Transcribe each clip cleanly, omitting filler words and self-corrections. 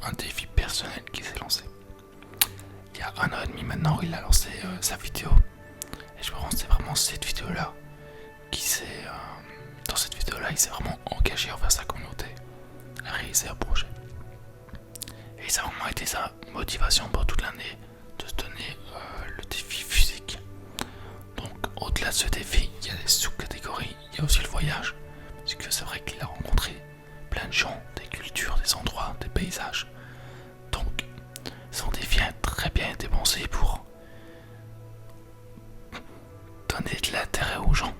un défi personnel qui s'est lancé. Il y a 1 an et demi maintenant, il a lancé sa vidéo. Et je me rends, c'est vraiment cette vidéo-là dans cette vidéo-là, il s'est vraiment engagé envers sa communauté à réaliser un projet. Et ça a vraiment été sa motivation pour toute l'année de se donner le défi physique. Donc au-delà de ce défi, il y a des sous-catégories, il y a aussi le voyage. Parce que c'est vrai qu'il a rencontré plein de gens, des cultures, des endroits, des paysages. Donc son défi a très bien été pensé pour donner de l'intérêt aux gens.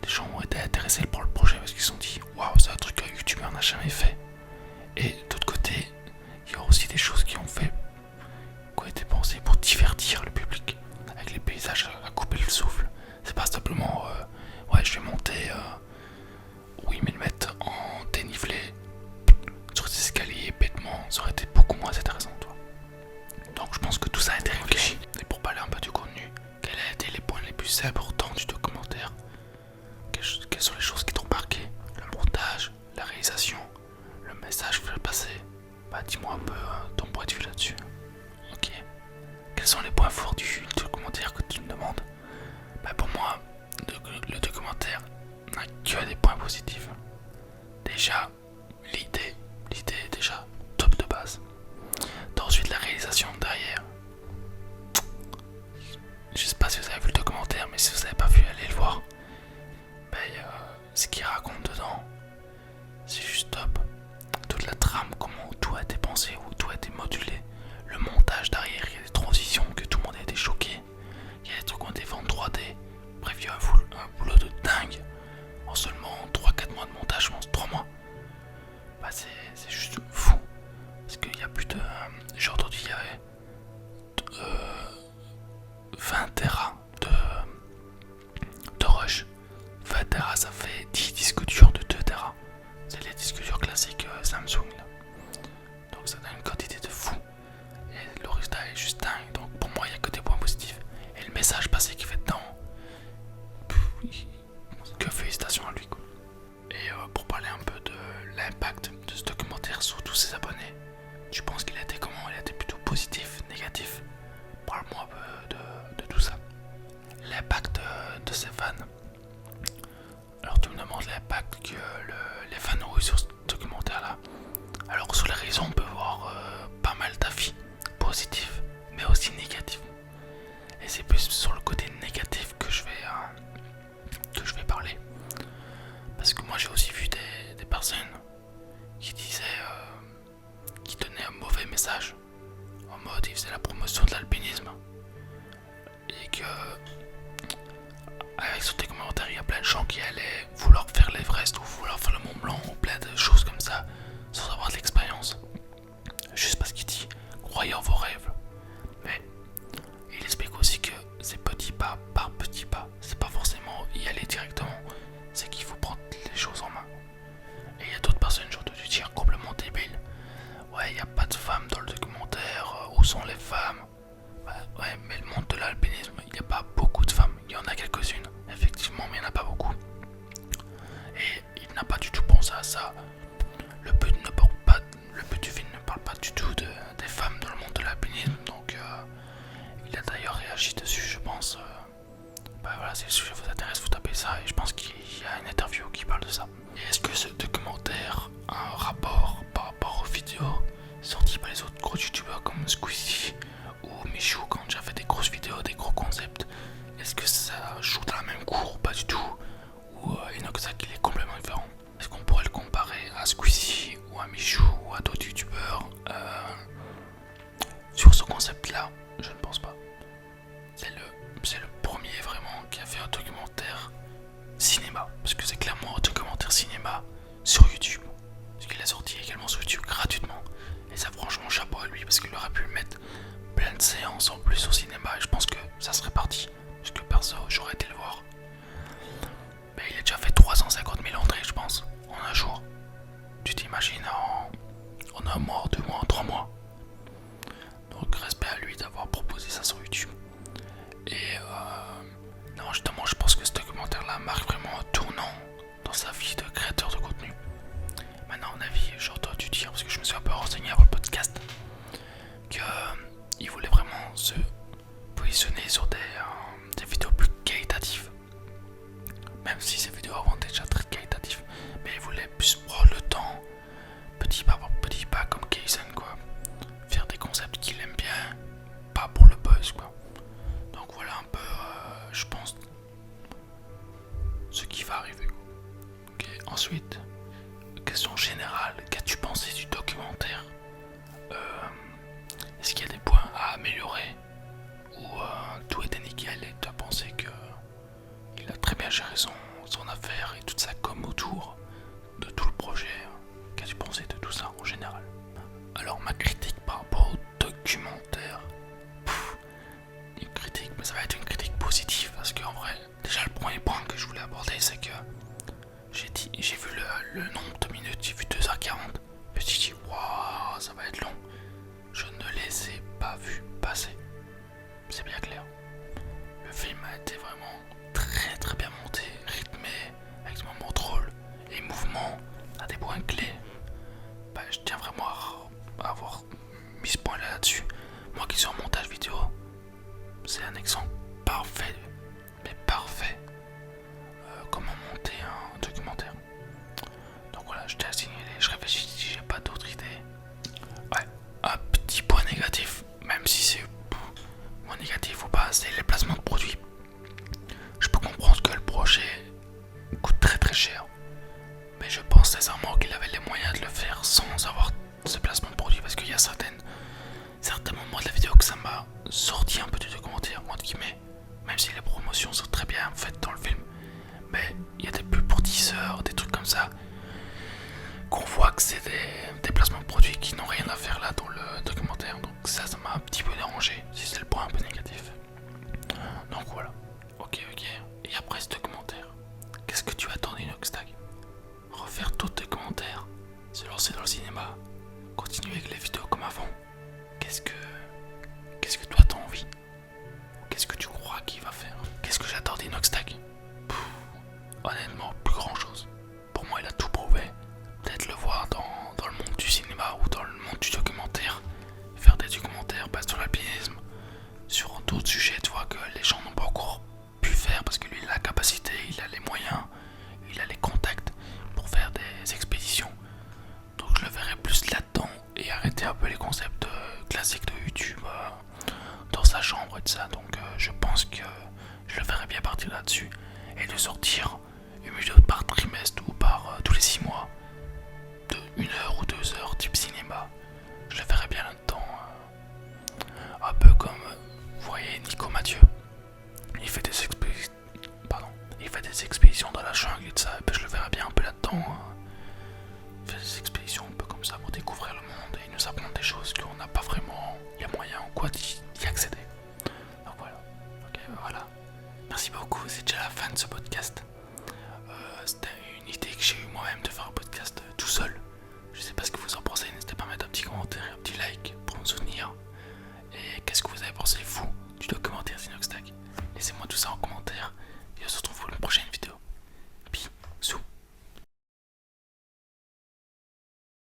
Les gens ont été intéressés par le projet parce qu'ils se sont dit waouh, c'est un truc qu'un youtubeur n'a jamais fait. Et d'autre côté, il y a aussi des choses qui ont été pensées pour divertir le public, avec les paysages à couper le souffle. C'est pas simplement ouais, je vais monter 8000 mètres en dénivelé sur des escaliers bêtement, ça aurait été beaucoup moins intéressant, toi. Donc je pense que tout ça a été réfléchi. Et pour parler un peu du contenu, quels ont été les points les plus importants du documentaire? Quelles sont les choses qui t'ont marqué? Le montage, la réalisation, le message que je vais passer. Bah dis-moi un peu ton point de vue là-dessus. Ok. Quels sont les points forts du documentaire que tu me demandes? Bah pour moi, le documentaire n'a que des points positifs. Déjà, l'idée est déjà top de base. Ensuite, la réalisation derrière. Je sais pas si vous avez vu le documentaire, mais si vous n'avez pas vu, allez le voir. Ce qu'il raconte dedans, c'est juste top. Toute la trame, comment tout a été pensé, où tout a été modulé. Le montage derrière, il y a des transitions que tout le monde a été choqué. Il y a des trucs qui ont été faits en 3D. Bref, il y a un boulot de dingue. En seulement 3-4 mois de montage, je pense 3 mois. Bah c'est juste fou. Parce qu'il y a plus de... j'ai entendu, il y avait 20 Tera de rush. 20 Tera, ça fait 10 disques durs de 2 Tera. C'est les disques durs classiques Samsung là. Donc ça donne une quantité de fou. Et le résultat est juste dingue. Donc pour moi, il n'y a que des points positifs. Et le message passé qu'il fait dedans, que félicitations à lui quoi. Et pour parler un peu de l'impact de ce documentaire sur tous ses abonnés, tu penses qu'il a été comment? Il a été plutôt positif, négatif? Parle-moi un peu de tout ça. L'impact de ses fans. Alors tu me demandes l'impact que les fans ont eu sur ce documentaire là. Alors sur les réseaux on peut voir pas mal d'avis positifs mais aussi négatifs. Et c'est plus sur le côté négatif que je vais parler. Parce que moi j'ai aussi vu des personnes qui disaient qui donnaient un mauvais message. En mode ils faisaient la promotion de l'alpinisme. Et que avec ce documentaire il y a plein de gens qui allaient vouloir faire l'Everest ou vouloir faire le Mont Blanc ou plein de choses comme ça sans avoir de l'expérience. Juste parce qu'il dit croyez en vos rêves. Mais il explique aussi que c'est petit pas par petit pas. C'est pas forcément y aller directement. C'est qu'il faut prendre les choses en main. Et il y a d'autres personnes, j'ai entendu dire complètement débiles. Ouais, il n'y a pas de femmes dans le documentaire. Où sont les femmes? Bah, ouais, mais le monde de l'alpinisme, il n'y a pas beaucoup de femmes. Il y en a quelques-unes, effectivement, mais il n'y en a pas beaucoup. Et il n'a pas du tout pensé à ça. Le but du film ne parle pas du tout des femmes dans le monde de l'alpinisme. Donc, il a d'ailleurs réagi dessus, je pense. Bah voilà, si le sujet vous intéresse, vous tapez ça. Et je pense qu'il y a une interview qui parle de ça. Et est-ce que ce documentaire a un rapport par rapport aux vidéos sorties par les autres gros youtubeurs comme Squeezie ou Michou quand j'ai fait des grosses vidéos, des gros concepts? Est-ce que ça joue dans la même cour ou pas du tout? Ou Inoxac il est complètement différent? Est-ce qu'on pourrait le comparer à Squeezie ou à Michou ou à d'autres youtubeurs sur ce concept là? Je ne pense pas. C'est le premier vraiment qui a fait un documentaire cinéma. Parce que c'est clairement un documentaire cinéma sur YouTube. Parce qu'il a sorti également sur YouTube gratuitement. Et ça franchement chapeau à lui parce qu'il aurait pu mettre plein de séances en plus au cinéma. Et je pense que ça serait parti. Parce que perso j'aurais été le voir. Mais il a déjà fait 350 000 entrées je pense en un jour. Tu t'imagines en un mois, 2 mois, 3 mois. Donc respect à lui d'avoir proposé ça sur YouTube. Et non justement je pense que ce documentaire là marque vraiment un tournant dans sa vie de créateur de contenu. Maintenant à mon avis j'ai entendu dire, parce que je me suis un peu renseigné avant le podcast, ma critique par rapport au documentaire. Une critique, mais ça va être une critique positive parce qu'en vrai, déjà le premier point que je voulais aborder, c'est que j'ai vu le nombre de minutes, j'ai vu 2h40. Je me suis dit, waouh, ça va être long. Je ne les ai pas vus passer. C'est bien clair. Le film a été vraiment très très bien monté, rythmé, avec des moments drôles et mouvements à des points clés. Je tiens vraiment à avoir mis ce point là-dessus. Moi qui suis en montage vidéo, c'est un exemple parfait, mais parfait, comment monter un documentaire. Donc voilà, je t'ai assigné je réfléchis si j'ai pas d'autres idées. Ouais, un petit point négatif, même si c'est moins négatif ou pas, c'est les placements de produits. Je peux comprendre que le projet coûte très très cher, mais je pense sincèrement qu'il avait les moyens de le faire sans avoir ce placement de produit, parce qu'il y a certains moments de la vidéo que ça m'a sorti un peu du documentaire, entre guillemets, même si les promotions sont très bien faites dans le film, mais il y a des pubs pour 10 heures, des trucs comme ça, qu'on voit que c'est des placements de produits qui n'ont rien à faire là dans le documentaire, donc ça m'a un petit peu dérangé, si c'est le point un peu négatif. Donc voilà, ok, et après ce documentaire, qu'est-ce que tu attends d'Inoxtag? Refaire tout le documentaire, se lancer dans le cinéma, continuer avec les vidéos comme avant? Qu'est-ce que toi t'as envie? Qu'est-ce que tu crois qu'il va faire? Qu'est-ce que j'attends d'Inoxtag? Honnêtement, plus grand chose. Pour moi, il a tout prouvé. Peut-être le voir dans le monde du cinéma ou dans le monde du documentaire. Faire des documentaires sur l'alpinisme, sur d'autres sujets, tu vois, que les gens n'ont pas encore pu faire parce que lui, il a la capacité, il a les moyens, il a les contacts pour faire des expéditions. Donc je le verrai plus là-dedans et arrêter un peu les concepts classiques de YouTube dans sa chambre et tout ça. Donc je pense que je le verrai bien partir là-dessus et de sortir une vidéo par trimestre ou par tous les 6 mois de 1 heure ou 2 heures type cinéma. Je le verrai bien là-dedans. Un peu comme, vous voyez, Nico Mathieu. Il fait des expéditions dans la jungle et tout ça. Et puis je le verrai bien un peu là-dedans. Il fait des expéditions un peu comme ça pour découvrir le monde et nous apprendre des choses qu'on n'a pas vraiment les moyens ou quoi d'y accéder. Donc voilà. Ok, voilà. Merci beaucoup, c'est déjà la fin de ce podcast. C'était une idée que j'ai eu moi-même de faire un podcast tout seul. Je sais pas ce que vous en pensez, n'hésitez pas à mettre un petit commentaire, un petit like pour me soutenir. Et qu'est-ce que vous avez pensé, vous, du documentaire Inoxtag? Laissez-moi tout ça en commentaire.